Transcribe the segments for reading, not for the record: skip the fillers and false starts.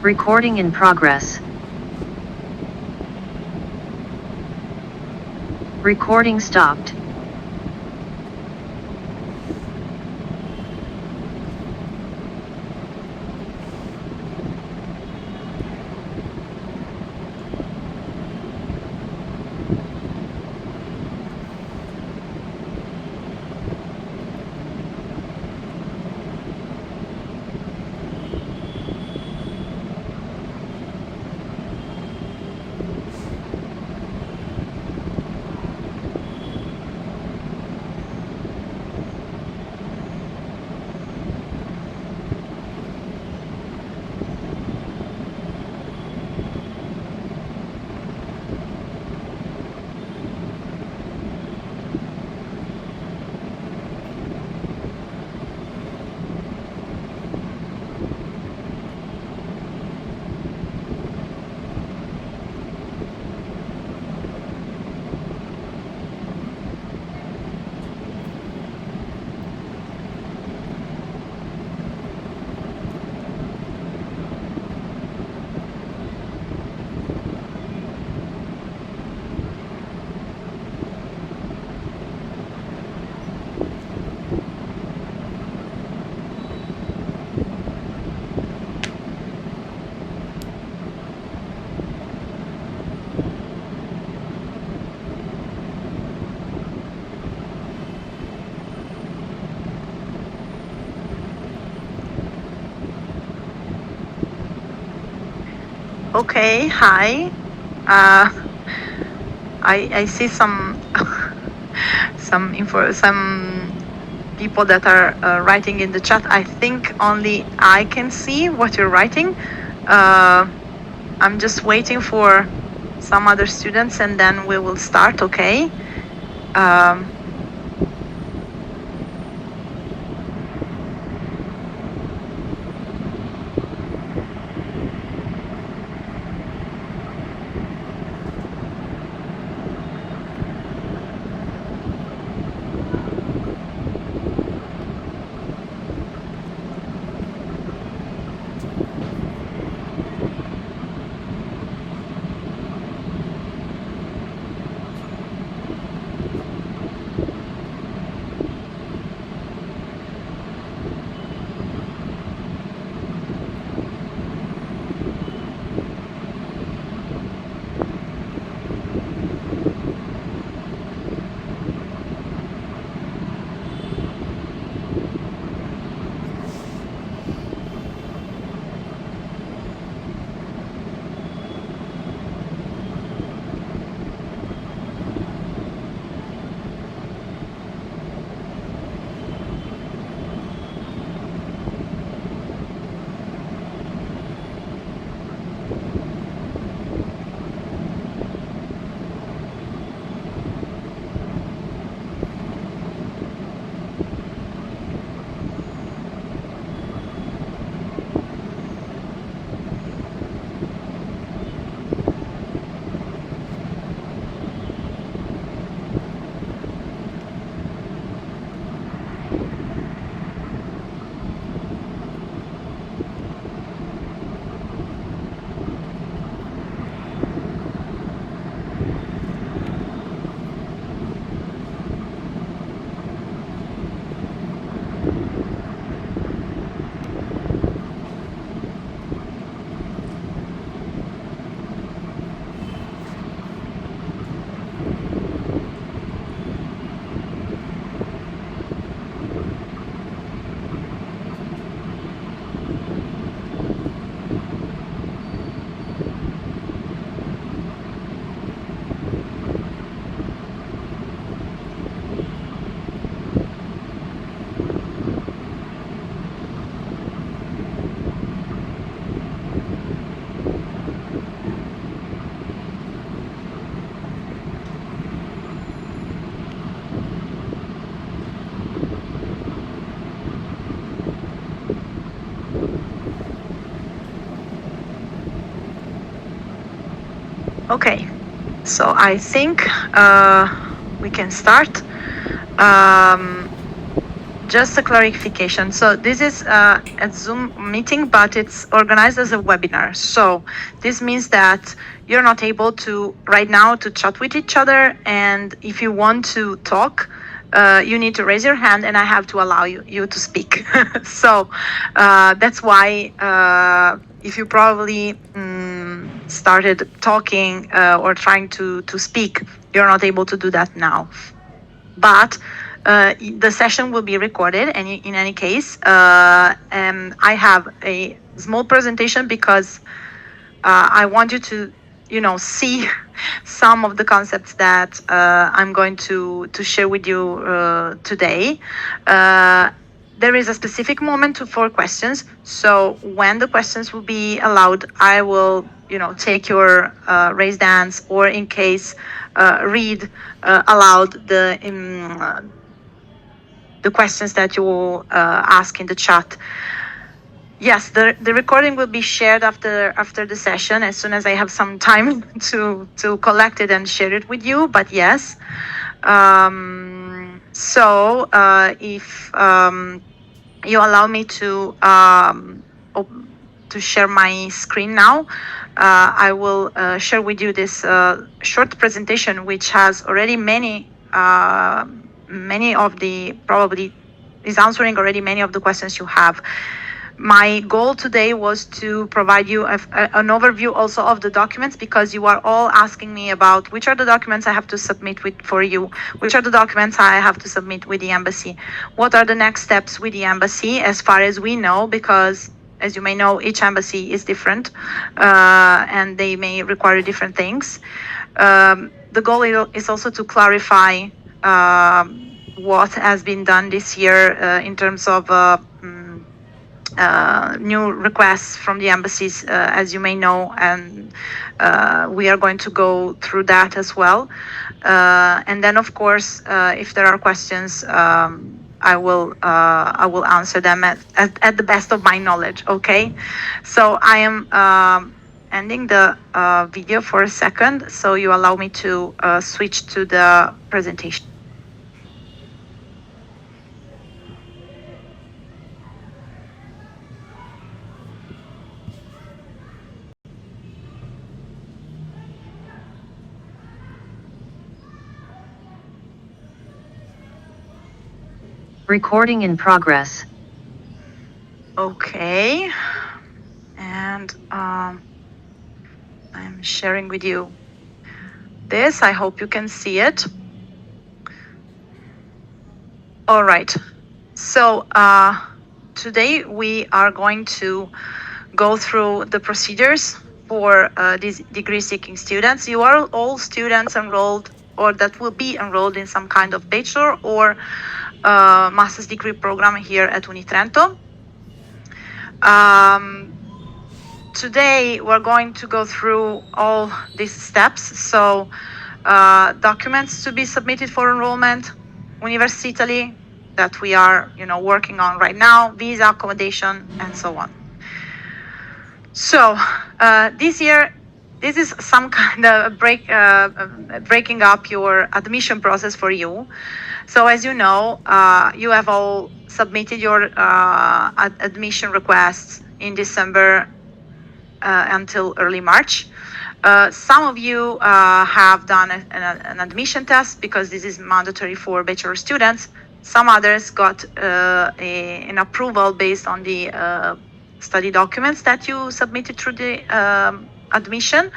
Recording in progress. Recording stopped. Okay, hi. I see some some people that are writing in the chat. I think only I can see what you're writing. I'm just waiting for some other students and then we will start, okay? Okay, so I think we can start. Just a clarification. So this is a Zoom meeting, but it's organized as a webinar. So this means that you're not able to right now to chat with each other. And if you want to talk, you need to raise your hand and I have to allow you to speak. So that's why if you probably started talking or trying to speak, you're not able to do that now. But the session will be recorded, and in any case, and I have a small presentation because I want you to, see some of the concepts that I'm going to share with you today. There is a specific moment for questions. So when the questions will be allowed, I will, take your raised hands, or in case read aloud the questions that you will ask in the chat. Yes, the recording will be shared after the session as soon as I have some time to collect it and share it with you. But yes, so if you allow me to share my screen now, I will share with you this short presentation, which has already many of the probably is answering already many of the questions you have. My goal today was to provide you an overview also of the documents, because you are all asking me about which are the documents I have to submit for you, which are the documents I have to submit with the embassy, what are the next steps with the embassy as far as we know, because as you may know, each embassy is different and they may require different things. The goal is also to clarify what has been done this year in terms of new requests from the embassies, as you may know, and we are going to go through that as well. And then, of course, if there are questions, I will answer them at the best of my knowledge. Okay, so I am ending the video for a second, so you allow me to switch to the presentation. Recording in progress. Okay, and I'm sharing with you this. I hope you can see it. All right, so today we are going to go through the procedures for these degree-seeking students. You are all students enrolled, or that will be enrolled in some kind of bachelor or master's degree program here at Trento. Today we're going to go through all these steps. So documents to be submitted for enrollment, University Italy that we are working on right now, visa, accommodation, and so on. So this year, this is some kind of breaking up your admission process for you. So as you know, you have all submitted your admission requests in December until early March. Some of you have done an admission test because this is mandatory for bachelor students. Some others got an approval based on the study documents that you submitted through the admission.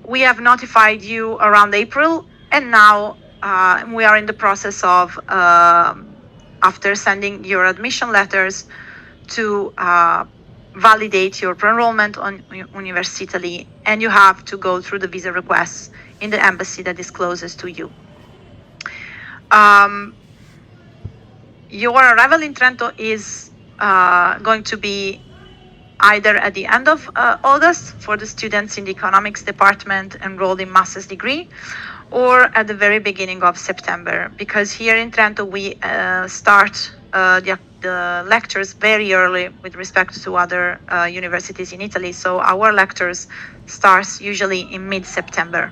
We have notified you around April, and now we are in the process of, after sending your admission letters, to validate your pre-enrollment on University Italy, and you have to go through the visa requests in the embassy that is closest to you. Your arrival in Trento is going to be either at the end of August for the students in the economics department enrolled in master's degree, or at the very beginning of September, because here in Trento we start the lectures very early with respect to other universities in Italy. So our lectures starts usually in mid-September.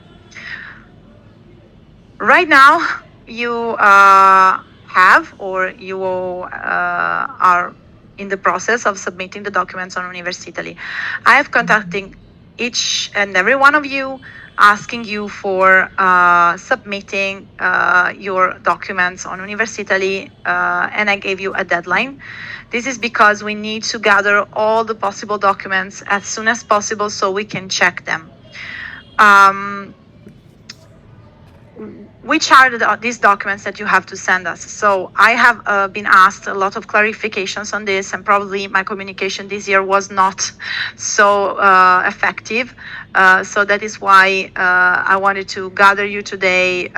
Right now, you have or you are in the process of submitting the documents on Universitali. I have contacted each and every one of you, asking you for submitting your documents on Universitali, and I gave you a deadline. This is because we need to gather all the possible documents as soon as possible so we can check them. Which are these documents that you have to send us? So I have been asked a lot of clarifications on this, and probably my communication this year was not so effective. So that is why I wanted to gather you today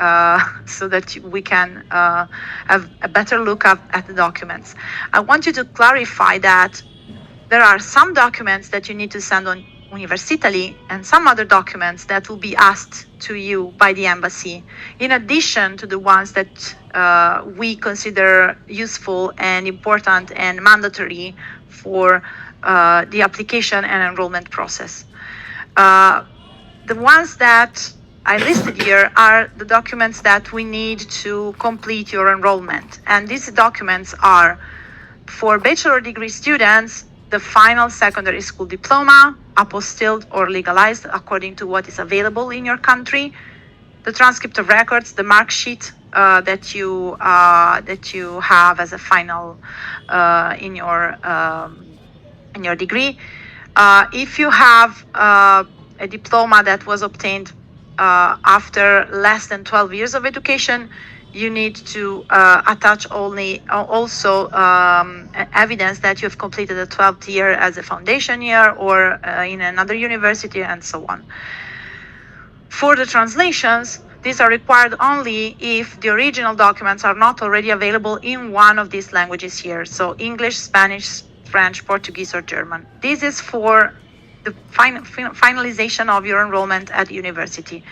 so that we can have a better look at the documents. I want you to clarify that there are some documents that you need to send on Universitali and some other documents that will be asked to you by the embassy, in addition to the ones that we consider useful and important and mandatory for the application and enrollment process. The ones that I listed here are the documents that we need to complete your enrollment. And these documents are, for bachelor degree students, the final secondary school diploma, apostilled or legalized according to what is available in your country, the transcript of records, the mark sheet that you have as a final in your degree. If you have a diploma that was obtained after less than 12 years of education, you need to attach also evidence that you've completed the 12th year as a foundation year or in another university, and so on. For the translations, these are required only if the original documents are not already available in one of these languages here. So English, Spanish, French, Portuguese, or German. This is for the finalization of your enrollment at university.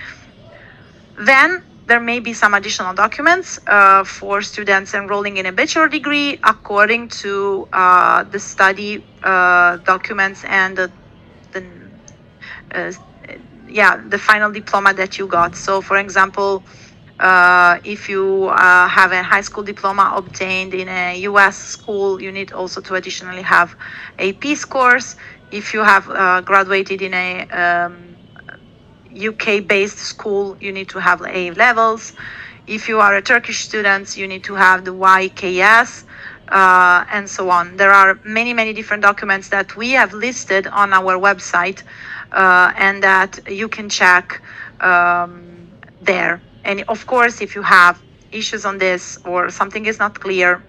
Then there may be some additional documents for students enrolling in a bachelor degree according to the study documents and the final diploma that you got. So, for example, if you have a high school diploma obtained in a US school, you need also to additionally have AP scores. If you have graduated in a UK-based school, you need to have A levels. If you are a Turkish student, you need to have the YKS, and so on. There are many different documents that we have listed on our website, and that you can check there. And of course, if you have issues on this or something is not clear,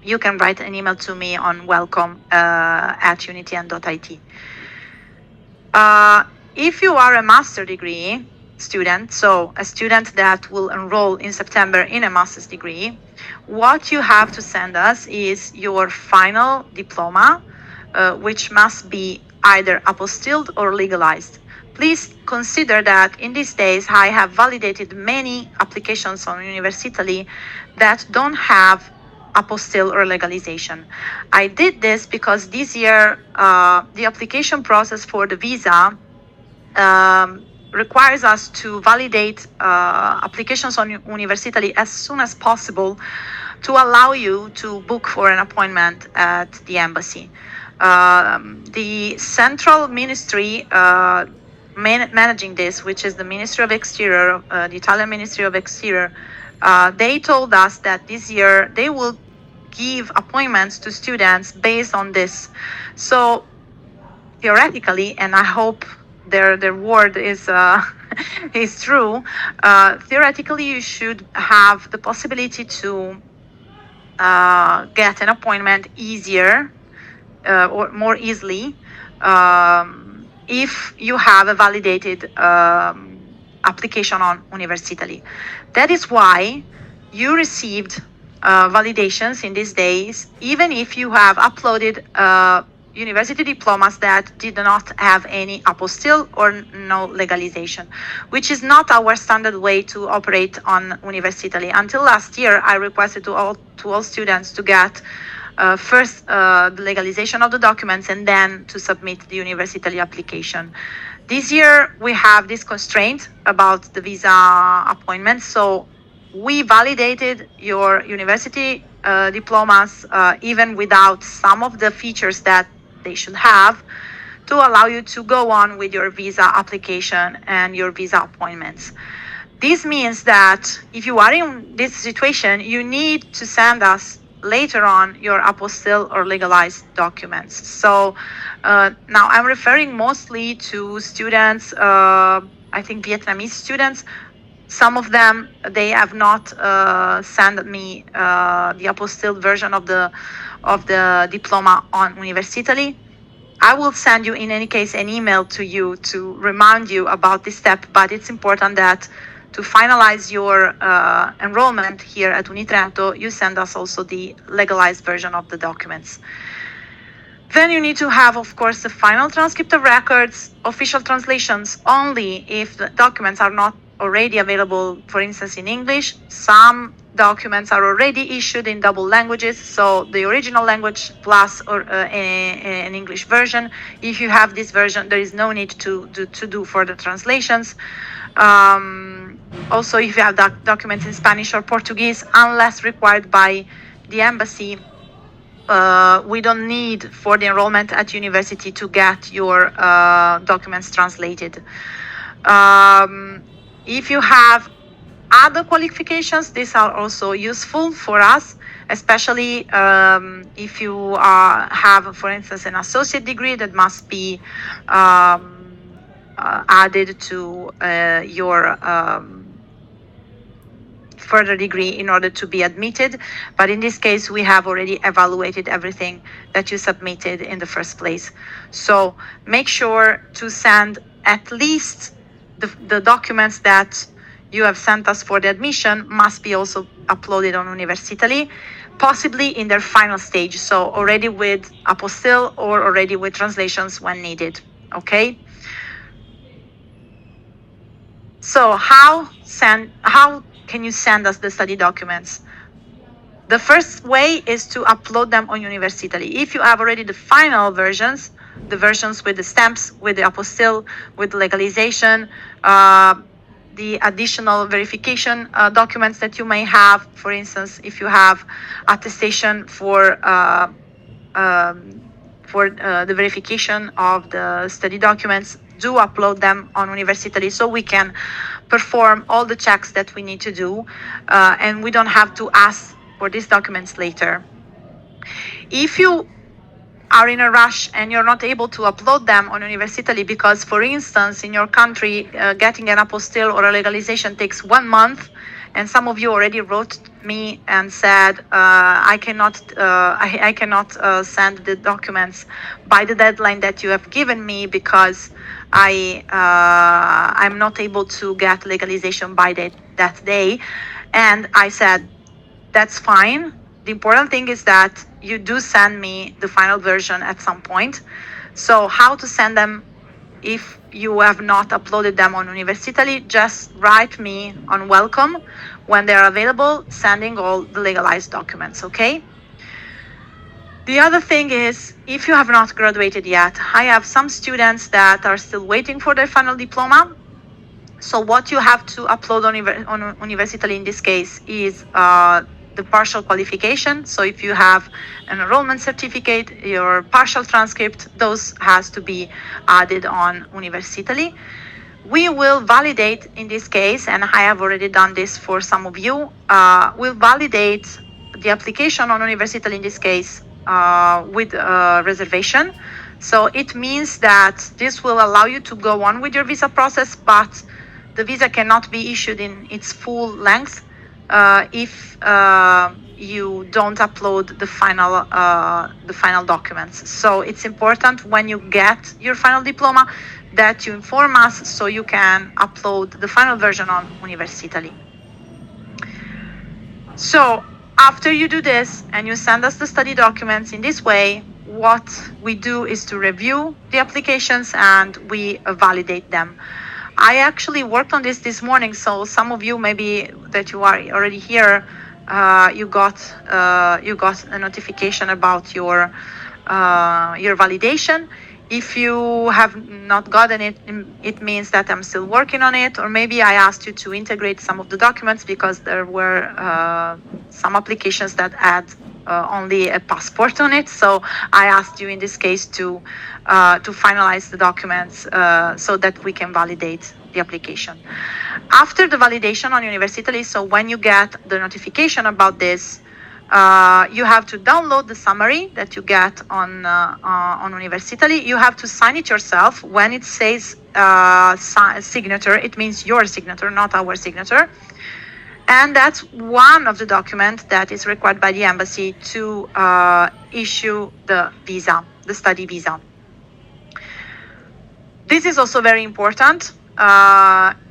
you can write an email to me on welcome@unitn.it. If you are a master degree student, so a student that will enroll in September in a master's degree, what you have to send us is your final diploma, which must be either apostilled or legalized. Please consider that in these days I have validated many applications on Universitali that don't have apostille or legalization. I did this because this year the application process for the visa requires us to validate applications on Universitali as soon as possible to allow you to book for an appointment at the embassy. The central ministry managing this, which is the Ministry of Exterior, the Italian Ministry of Exterior, they told us that this year they will give appointments to students based on this. So theoretically, and I hope their word is is true, theoretically you should have the possibility to get an appointment easier or more easily if you have a validated application on Universitali. That is why you received validations in these days, even if you have uploaded university diplomas that did not have any apostille or no legalization, which is not our standard way to operate on Universitali. Until last year, I requested to all students to get first the legalization of the documents and then to submit the Universitali application. This year, we have this constraint about the visa appointment, so we validated your university diplomas even without some of the features that they should have, to allow you to go on with your visa application and your visa appointments. This means that if you are in this situation, you need to send us later on your apostille or legalized documents. So now I'm referring mostly to students, I think Vietnamese students. Some of them, they have not sent me the apostille version of the diploma on University. I will send you in any case an email to you to remind you about this step, but it's important that to finalize your enrollment here at Unitrento, you send us also the legalized version of the documents. Then you need to have, of course, the final transcript of records, official translations only if the documents are not already available, for instance, in English. Some documents are already issued in double languages, so the original language plus an English version. If you have this version, there is no need to do further translations. Also, if you have documents in Spanish or Portuguese, unless required by the embassy, we don't need for the enrollment at university to get your documents translated. If you have other qualifications, these are also useful for us, especially if you have, for instance, an associate degree that must be added to your further degree in order to be admitted. But in this case, we have already evaluated everything that you submitted in the first place. So make sure to send at least the documents that you have sent us for the admission must be also uploaded on University, possibly in their final stage, so already with apostille or already with translations when needed, okay? So how can you send us the study documents? The first way is to upload them on University. If you have already the final versions, the versions with the stamps, with the apostille, with legalization, the additional verification documents that you may have, for instance, if you have attestation for the verification of the study documents, do upload them on University so we can perform all the checks that we need to do, and we don't have to ask for these documents later. If you are in a rush and you're not able to upload them on University because, for instance, in your country, getting an apostille or a legalization takes 1 month, and some of you already wrote me and said, I cannot send the documents by the deadline that you have given me because I'm not able to get legalization by that day. And I said, that's fine. The important thing is that you do send me the final version at some point. So how to send them if you have not uploaded them on University? Just write me on welcome when they are available, sending all the legalized documents, okay? The other thing is, if you have not graduated yet, I have some students that are still waiting for their final diploma. So what you have to upload on University in this case is the partial qualification. So if you have an enrollment certificate, your partial transcript, those has to be added on University. We will validate in this case, and I have already done this for some of you, we'll validate the application on University in this case with reservation. So it means that this will allow you to go on with your visa process, but the visa cannot be issued in its full length if you don't upload the final documents. So it's important when you get your final diploma that you inform us so you can upload the final version on University. So after you do this and you send us the study documents in this way, what we do is to review the applications and we validate them. I actually worked on this morning, so some of you maybe that you are already here, you got a notification about your validation. If you have not gotten it, it means that I'm still working on it, or maybe I asked you to integrate some of the documents because there were some applications that had only a passport on it. So I asked you in this case to finalize the documents so that we can validate the application. After the validation on University, so when you get the notification about this, you have to download the summary that you get on University. You have to sign it yourself. When it says signature, it means your signature, not our signature. And that's one of the documents that is required by the embassy to issue the visa, the study visa. This is also very important.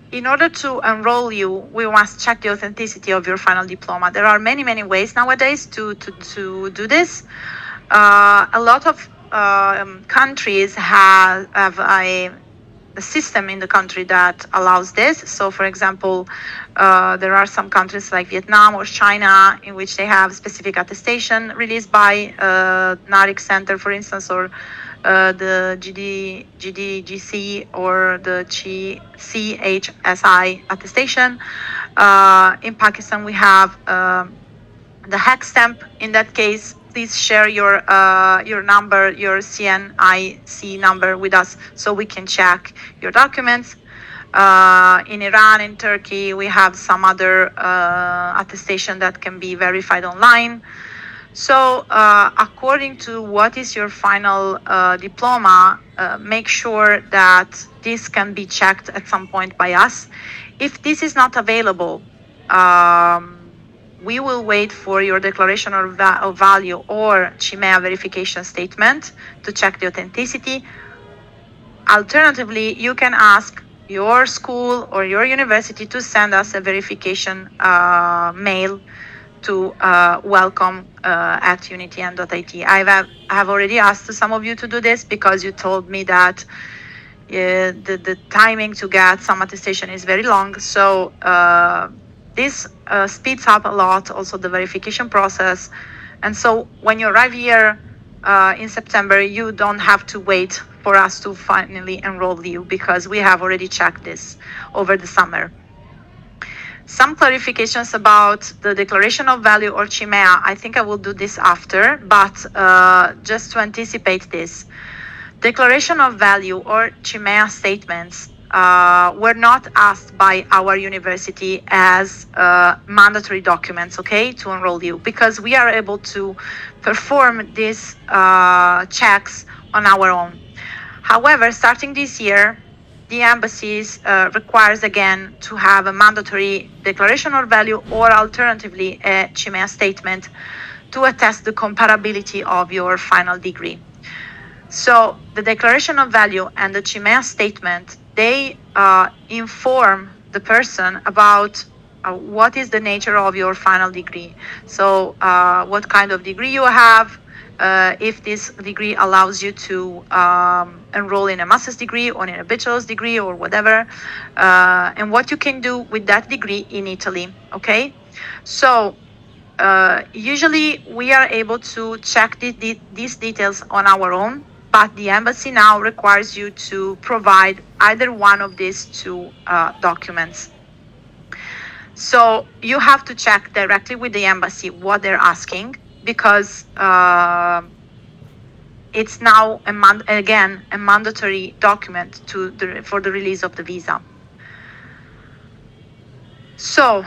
In order to enroll you, we must check the authenticity of your final diploma. There are many, many ways nowadays to do this. A lot of countries have a system in the country that allows this. So, for example, there are some countries like Vietnam or China in which they have specific attestation released by NARIC Center, for instance, or the GDGC or the CHSI attestation. In Pakistan, we have the hex stamp. In that case, please share your number, your CNIC number with us so we can check your documents. In Iran, in Turkey, we have some other attestation that can be verified online. So according to what is your final diploma, make sure that this can be checked at some point by us. If this is not available, we will wait for your declaration of value or CIMEA verification statement to check the authenticity. Alternatively, you can ask your school or your university to send us a verification mail to welcome@unitn.it. I have already asked some of you to do this because you told me that the timing to get some attestation is very long. So this speeds up a lot also the verification process. And so when you arrive here in September, you don't have to wait for us to finally enroll you because we have already checked this over the summer. Some clarifications about the declaration of value or CIMEA. I think I will do this after, but just to anticipate this. Declaration of value or CIMEA statements were not asked by our university as mandatory documents, okay, to enroll you, because we are able to perform these checks on our own. However, starting this year, the embassies requires again to have a mandatory declaration of value or alternatively a CIMEA statement to attest the comparability of your final degree. So the declaration of value and the CIMEA statement, they inform the person about what is the nature of your final degree. So what kind of degree you have, if this degree allows you to enroll in a master's degree or in a bachelor's degree or whatever, and what you can do with that degree in Italy, okay? So usually we are able to check these details on our own, but the embassy now requires you to provide either one of these two documents. So you have to check directly with the embassy what they're asking, because it's now again a mandatory document for the release of the visa. So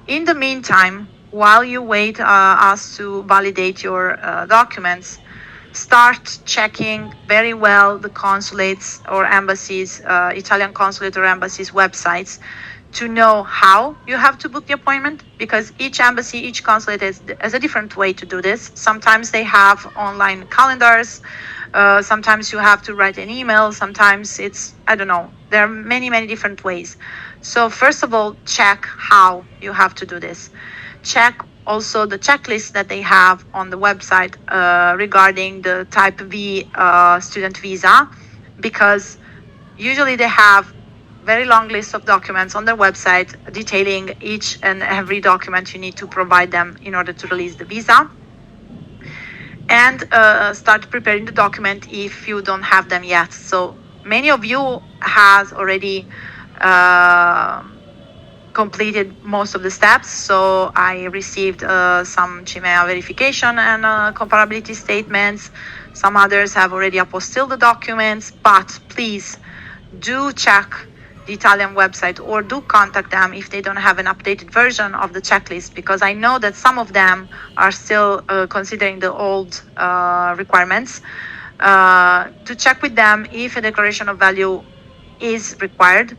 in the meantime, while you wait us to validate your documents, start checking very well the consulates or embassies, Italian consulate or embassies websites, to know how you have to book the appointment, because each embassy, each consulate has a different way to do this. Sometimes they have online calendars, sometimes you have to write an email, sometimes it's, I don't know, there are many, many different ways. So first of all, check how you have to do this. Check also the checklist that they have on the website regarding the type V student visa, because usually they have very long list of documents on their website detailing each and every document you need to provide them in order to release the visa. and start preparing the document if you don't have them yet. So many of you has already completed most of the steps. So I received some CIMEA verification and comparability statements. Some others have already apostilled the documents, but please do check the Italian website or do contact them if they don't have an updated version of the checklist, because I know that some of them are still considering the old requirements. To check with them if a declaration of value is required,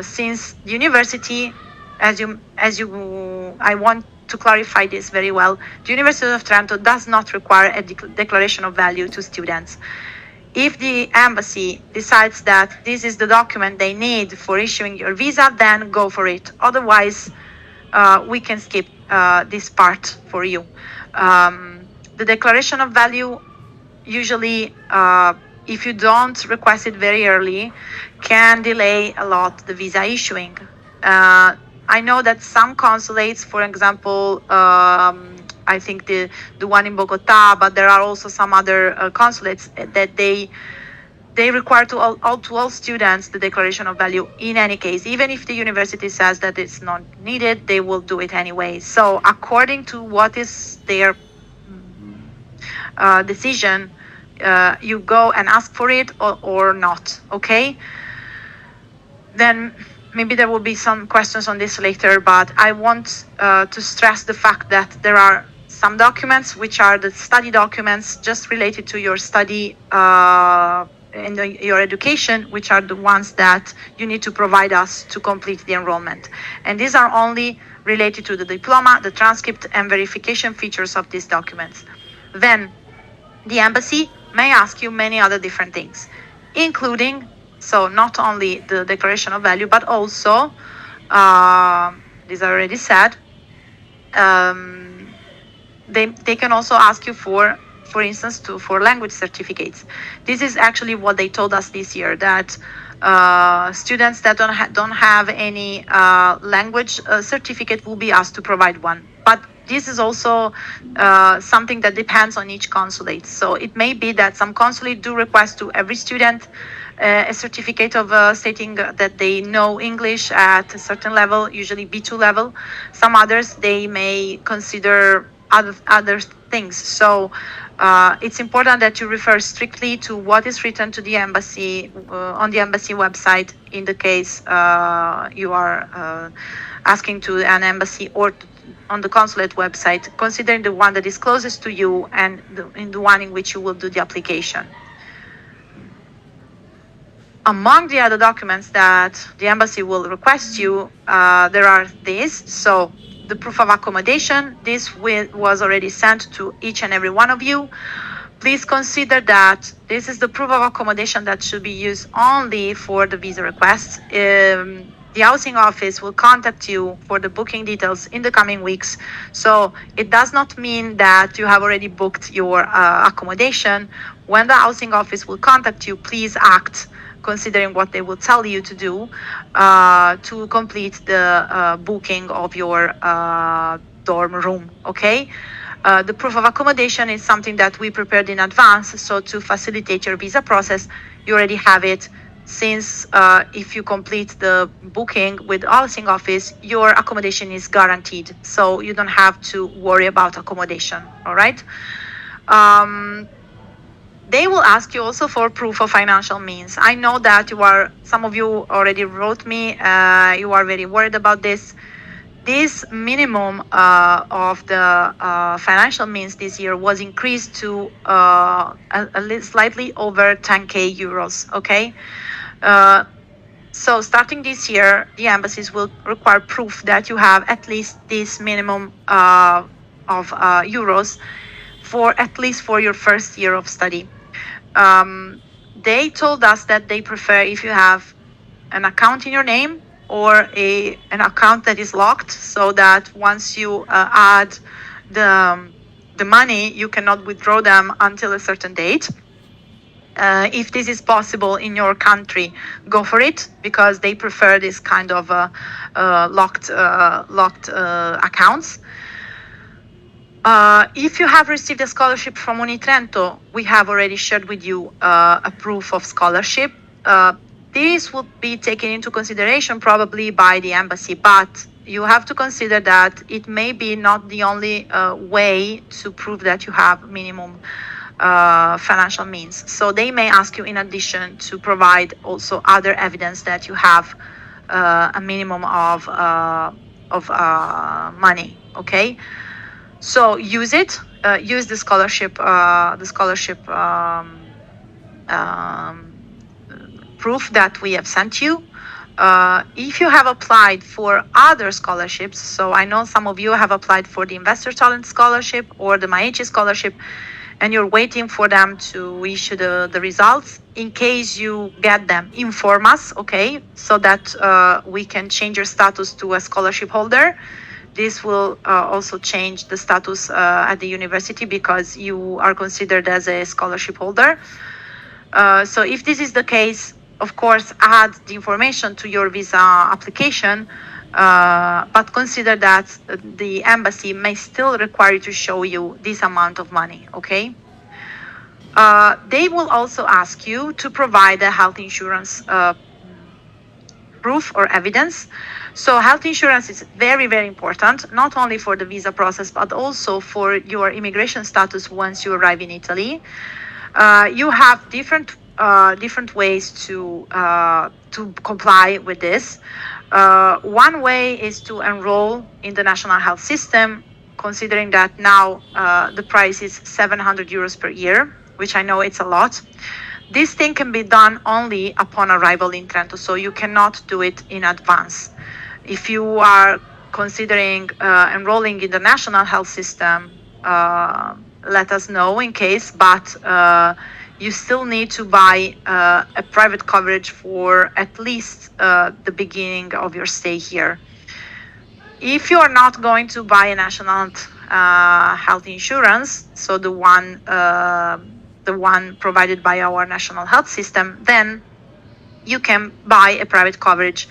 since the university, I want to clarify this very well. The University of Trento does not require a declaration of value to students. If the embassy decides that this is the document they need for issuing your visa, then go for it. Otherwise, we can skip this part for you. The declaration of value usually, if you don't request it very early, can delay a lot the visa issuing. I know that some consulates, for example, I think the one in Bogota, but there are also some other consulates that they require to all students the declaration of value in any case. Even if the university says that it's not needed, they will do it anyway. So according to what is their decision, you go and ask for it or not, okay? Then maybe there will be some questions on this later, but I want to stress the fact that there are some documents which are the study documents just related to your study and your education, which are the ones that you need to provide us to complete the enrollment. And these are only related to the diploma, the transcript, and verification features of these documents. Then the embassy may ask you many other different things, including, so not only the declaration of value, but also, these are already said, they can also ask you for instance, for language certificates. This is actually what they told us this year, that students that don't have any language certificate will be asked to provide one. But this is also something that depends on each consulate. So it may be that some consulate do request to every student a certificate of stating that they know English at a certain level, usually B2 level. Some others, they may consider other things. So it's important that you refer strictly to what is written to the embassy on the embassy website in the case you are asking to an embassy, or on the consulate website, considering the one that is closest to you and the one in which you will do the application. Among the other documents that the embassy will request you, there are these. So the proof of accommodation, this was already sent to each and every one of you. Please consider that this is the proof of accommodation that should be used only for the visa requests. The housing office will contact you for the booking details in the coming weeks. So it does not mean that you have already booked your accommodation. When the housing office will contact you, please act considering what they will tell you to do to complete the booking of your dorm room, okay? The proof of accommodation is something that we prepared in advance, so to facilitate your visa process, you already have it, since if you complete the booking with housing office, your accommodation is guaranteed, so you don't have to worry about accommodation, all right? They will ask you also for proof of financial means. I know that some of you already wrote me, you are very worried about this. This minimum of the financial means this year was increased to slightly over 10k euros, okay? So starting this year, the embassies will require proof that you have at least this minimum of euros at least for your first year of study. They told us that they prefer if you have an account in your name or an account that is locked, so that once you add the money, you cannot withdraw them until a certain date. If this is possible in your country, go for it, because they prefer this kind of locked accounts. If you have received a scholarship from Trento, we have already shared with you a proof of scholarship. This will be taken into consideration probably by the embassy, but you have to consider that it may be not the only way to prove that you have minimum financial means. So they may ask you, in addition, to provide also other evidence that you have a minimum of money. Okay. So use it. Use the scholarship. Proof that we have sent you. If you have applied for other scholarships, so I know some of you have applied for the Investor Talent Scholarship or the Maichi Scholarship, and you're waiting for them to issue the results. In case you get them, inform us, okay, so that we can change your status to a scholarship holder. This will also change the status at the university because you are considered as a scholarship holder. So if this is the case, of course, add the information to your visa application, but consider that the embassy may still require you to show you this amount of money, okay? They will also ask you to provide a health insurance proof or evidence. So health insurance is very, very important, not only for the visa process, but also for your immigration status once you arrive in Italy. You have different ways to comply with this. One way is to enroll in the national health system, considering that now the price is 700 euros per year, which I know it's a lot. This thing can be done only upon arrival in Trento, so you cannot do it in advance. If you are considering enrolling in the national health system, let us know in case, but you still need to buy a private coverage for at least the beginning of your stay here. If you are not going to buy a national health insurance, so the one provided by our national health system, then you can buy a private coverage.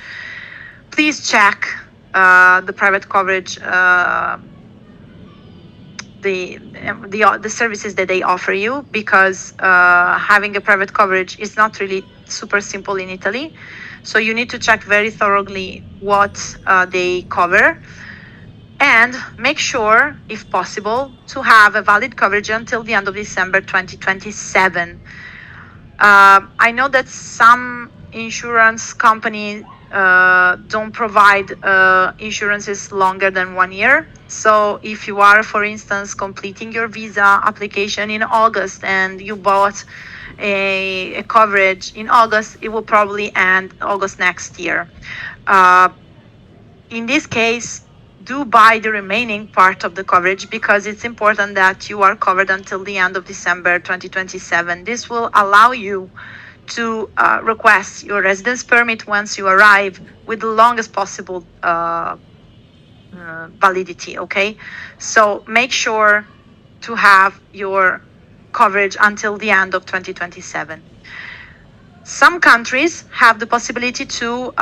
Please check the private coverage, the services that they offer you, because having a private coverage is not really super simple in Italy. So you need to check very thoroughly what they cover, and make sure, if possible, to have a valid coverage until the end of December 2027. I know that some insurance companies don't provide insurances longer than 1 year. So if you are, for instance, completing your visa application in August and you bought a coverage in August, it will probably end August next year. In this case, do buy the remaining part of the coverage, because it's important that you are covered until the end of December 2027. This will allow you to request your residence permit once you arrive with the longest possible validity, okay? So make sure to have your coverage until the end of 2027. Some countries have the possibility to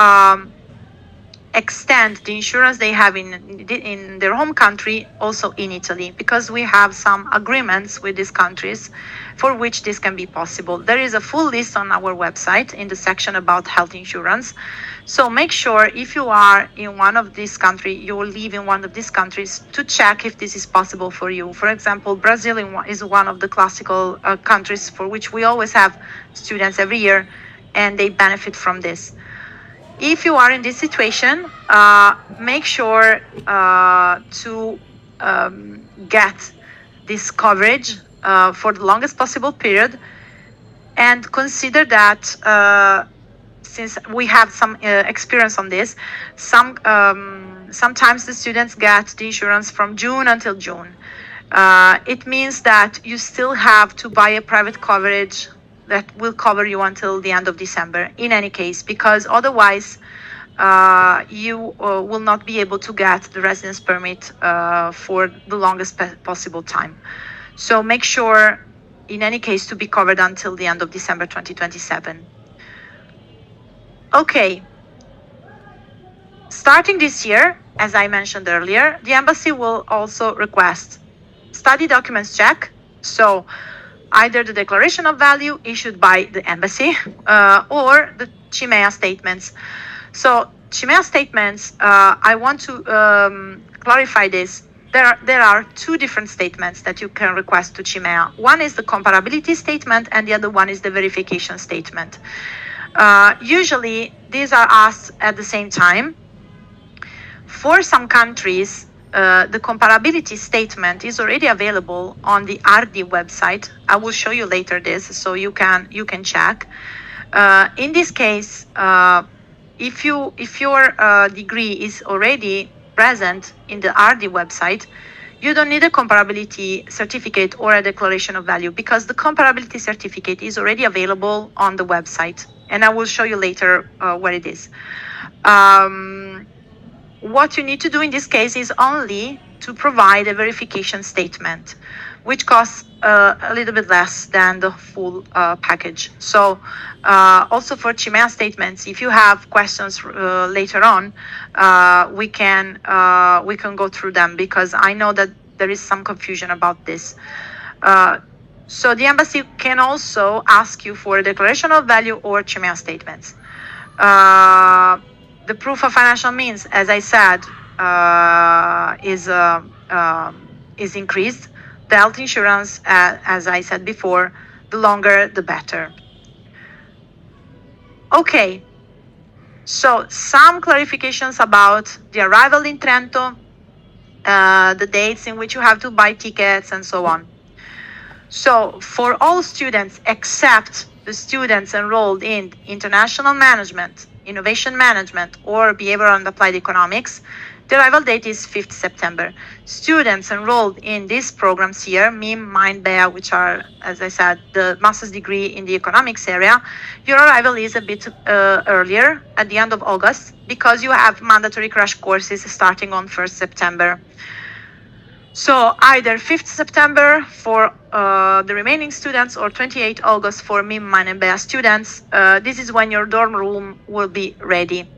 extend the insurance they have in their home country also in Italy, because we have some agreements with these countries for which this can be possible. There is a full list on our website in the section about health insurance. So make sure, if you are in one of these countries, you will live in one of these countries, to check if this is possible for you. For example, Brazil is one of the classical countries for which we always have students every year, and they benefit from this. If you are in this situation, make sure to get this coverage for the longest possible period, and consider that since we have some experience on this, sometimes the students get the insurance from June until June. It means that you still have to buy a private coverage that will cover you until the end of December in any case, because otherwise you will not be able to get the residence permit for the longest possible time. So make sure in any case to be covered until the end of December 2027. Okay. Starting this year, as I mentioned earlier, the embassy will also request study documents check. So either the declaration of value issued by the embassy or the CIMEA statements. So CIMEA statements, I want to clarify this. There are two different statements that you can request to CIMEA. One is the comparability statement and the other one is the verification statement. Usually these are asked at the same time. For some countries, the comparability statement is already available on the RD website. I will show you later this, so you can check. In this case, if your degree is already present in the RD website, you don't need a comparability certificate or a declaration of value because the comparability certificate is already available on the website, and I will show you later where it is. What you need to do in this case is only to provide a verification statement, which costs a little bit less than the full package. So also for CIMEA statements, if you have questions later on, we can go through them because I know that there is some confusion about this. So the embassy can also ask you for a declaration of value or CIMEA statements. The proof of financial means, as I said, is increased. The health insurance, as I said before, the longer the better. Okay, so some clarifications about the arrival in Trento, the dates in which you have to buy tickets and so on. So for all students except the students enrolled in international management, innovation management, or behavioral and applied economics, the arrival date is 5th September. Students enrolled in these programs here, MIM, MIND, BEA, which are, as I said, the master's degree in the economics area, your arrival is a bit earlier, at the end of August, because you have mandatory crash courses starting on 1st September. So either 5th September for the remaining students or 28 August for MIM, MIND, and BEA students. This is when your dorm room will be ready.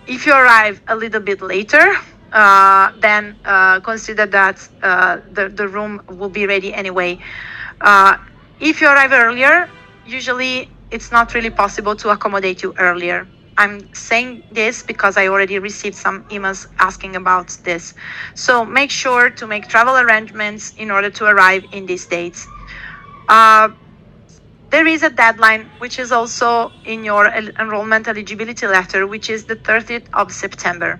If you arrive a little bit later, then consider that the room will be ready anyway. If you arrive earlier, usually it's not really possible to accommodate you earlier. I'm saying this because I already received some emails asking about this. So make sure to make travel arrangements in order to arrive in these dates. There is a deadline, which is also in your enrollment eligibility letter, which is the 30th of September.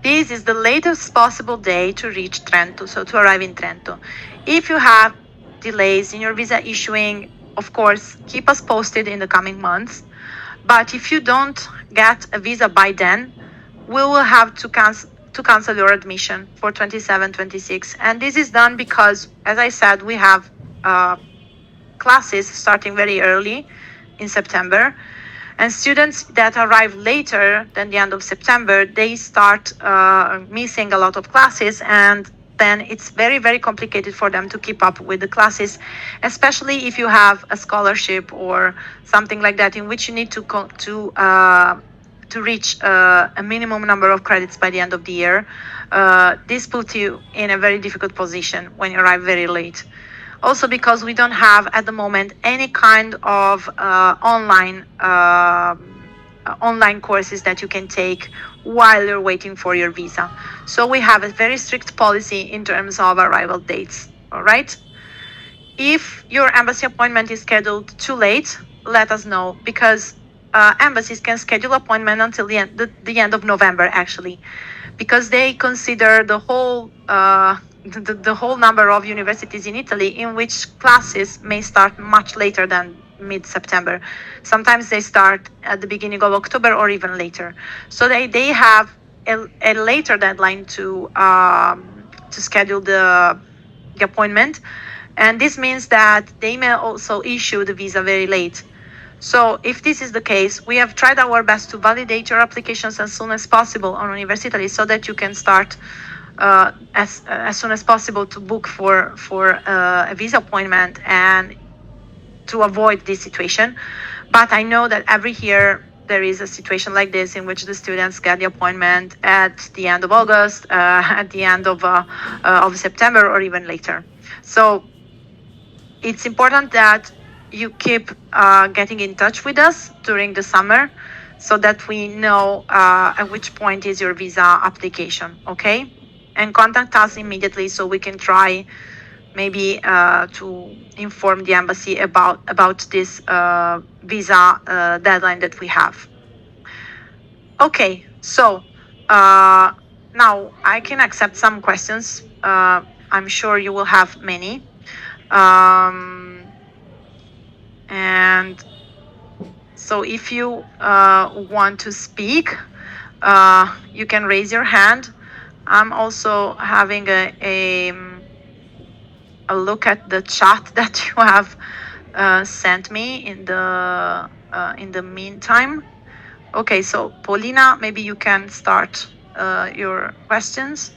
This is the latest possible day to reach Trento, so to arrive in Trento. If you have delays in your visa issuing, of course, keep us posted in the coming months. But if you don't get a visa by then, we will have to cancel your admission for 27-26. And this is done because, as I said, we have classes starting very early in September. And students that arrive later than the end of September, they start missing a lot of classes, and then it's very, very complicated for them to keep up with the classes, especially if you have a scholarship or something like that in which you need to reach a minimum number of credits by the end of the year. This puts you in a very difficult position when you arrive very late. Also because we don't have at the moment any kind of online courses that you can take while you're waiting for your visa. So we have a very strict policy in terms of arrival dates, all right? If your embassy appointment is scheduled too late, let us know, because embassies can schedule appointment until the end of November, actually, because they consider the whole number of universities in Italy in which classes may start much later than mid-September. Sometimes they start at the beginning of October or even later. So they have a later deadline to schedule the appointment, and this means that they may also issue the visa very late. So if this is the case, we have tried our best to validate your applications as soon as possible on University of Italy so that you can start as soon as possible to book for a visa appointment and to avoid this situation. But I know that every year there is a situation like this in which the students get the appointment at the end of August, at the end of September, or even later. So it's important that you keep getting in touch with us during the summer so that we know at which point is your visa application, okay? And contact us immediately so we can try maybe to inform the embassy about this visa deadline that we have. Okay, so now I can accept some questions. I'm sure you will have many. And so if you want to speak, you can raise your hand. I'm also having a look at the chat that you have sent me in the meantime. Okay, so Paulina, maybe you can start your questions.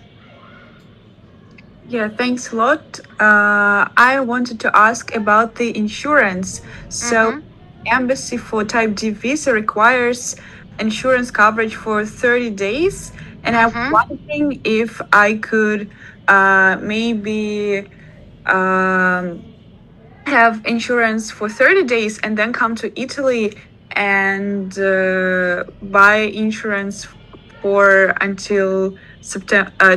Yeah, thanks a lot. I wanted to ask about the insurance. So, embassy for Type D visa requires insurance coverage for 30 days, and I'm wondering if I could maybe have insurance for 30 days and then come to Italy and buy insurance for until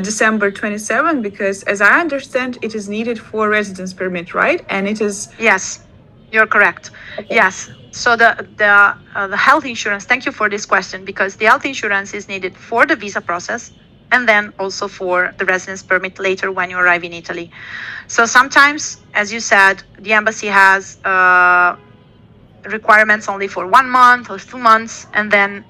December 27, because as I understand, it is needed for residence permit, right? And it is... Yes, you're correct. Okay. Yes. So the health insurance, thank you for this question, because the health insurance is needed for the visa process and then also for the residence permit later when you arrive in Italy. So sometimes, as you said, the embassy has requirements only for 1 month or 2 months, and then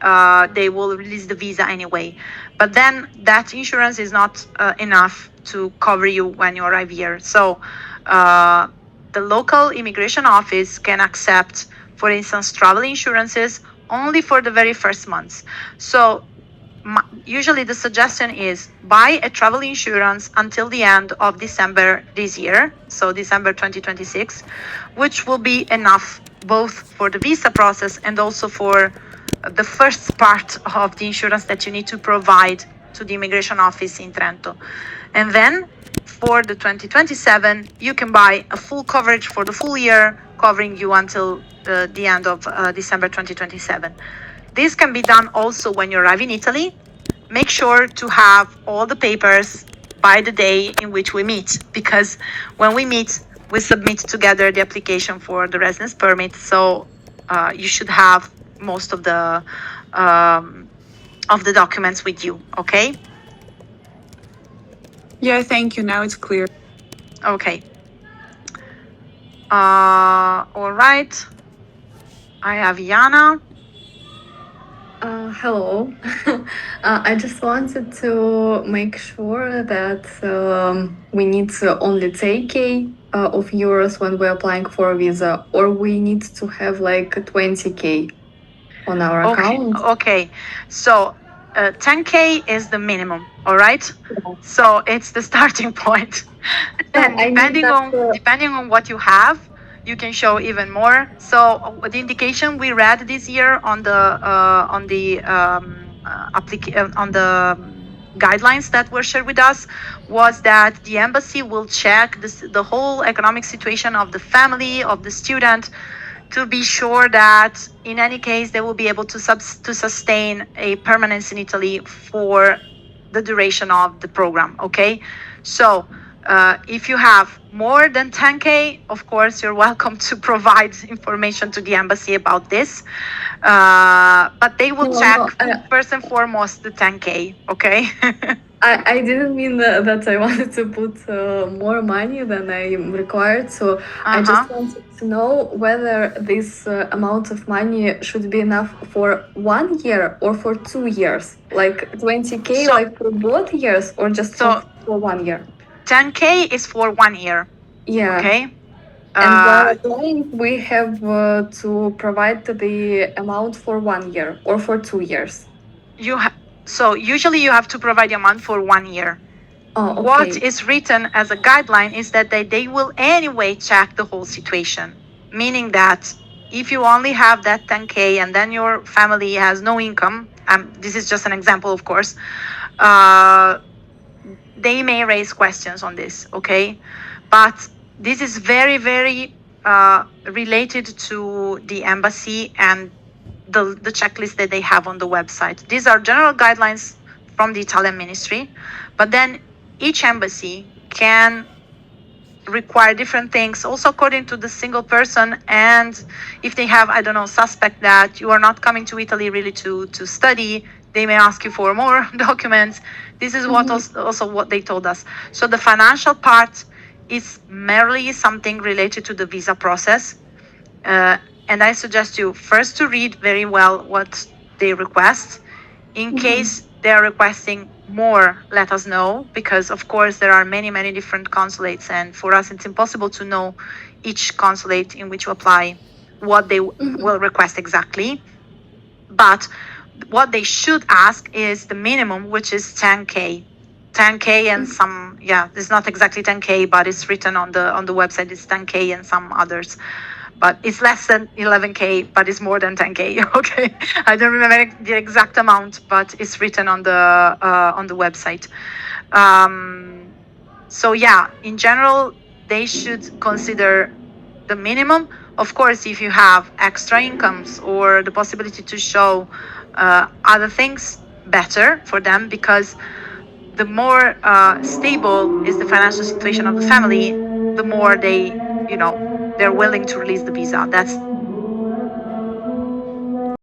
they will release the visa anyway. But then that insurance is not enough to cover you when you arrive here. So the local immigration office can accept, for instance, travel insurances only for the very first months. So usually the suggestion is buy a travel insurance until the end of December this year, so December 2026, which will be enough both for the visa process and also for the first part of the insurance that you need to provide to the immigration office in Trento. And then for the 2027, you can buy a full coverage for the full year, covering you until the end of December 2027. This can be done also when you arrive in Italy. Make sure to have all the papers by the day in which we meet, because when we meet, we submit together the application for the residence permit. So you should have most of the documents with you, okay? Yeah, thank you. Now it's clear. Okay. All right. I have Yana. Hello. I just wanted to make sure that we need only 10K of euros when we're applying for a visa, or we need to have like 20K on our account. Okay. So 10K is the minimum, all right? Yeah. So it's the starting point. And depending on what you have, you can show even more. So the indication we read this year on the guidelines that were shared with us was that the embassy will check the whole economic situation of the family, of the student, to be sure that in any case they will be able to sustain a permanence in Italy for the duration of the program, okay? So if you have more than 10K, of course, you're welcome to provide information to the embassy about this. But they will check first and foremost the 10K, okay? I didn't mean that I wanted to put more money than I am required. So I just wanted to know whether this amount of money should be enough for 1 year or for 2 years, like 20K, like for both years, or just for 1 year. 10K is for 1 year. Yeah. Okay. And we have to provide the amount for 1 year or for 2 years. So usually you have to provide the amount for 1 year. Oh, okay. What is written as a guideline is that they will anyway check the whole situation, meaning that if you only have that 10K and then your family has no income, this is just an example, of course, they may raise questions on this, okay? But this is very, very related to the embassy and the checklist that they have on the website. These are general guidelines from the Italian ministry, but then each embassy can require different things also according to the single person, and if they have, I don't know, suspect that you are not coming to Italy really to study, they may ask you for more documents. This is what also what they told us. So the financial part is merely something related to the visa process, and I suggest you first to read very well what they request. In case they are requesting more, let us know, because of course there are many, many different consulates, and for us it's impossible to know each consulate in which you apply what they will request exactly. But what they should ask is the minimum, which is 10K. 10K and some, it's not exactly 10K, but it's written on the website, it's 10K and some others. But it's less than 11K, but it's more than 10K. Okay, I don't remember the exact amount, but it's written on the website. So in general, they should consider the minimum. Of course, if you have extra incomes or the possibility to show other things, better for them, because the more stable is the financial situation of the family, the more they're willing to release the visa. That's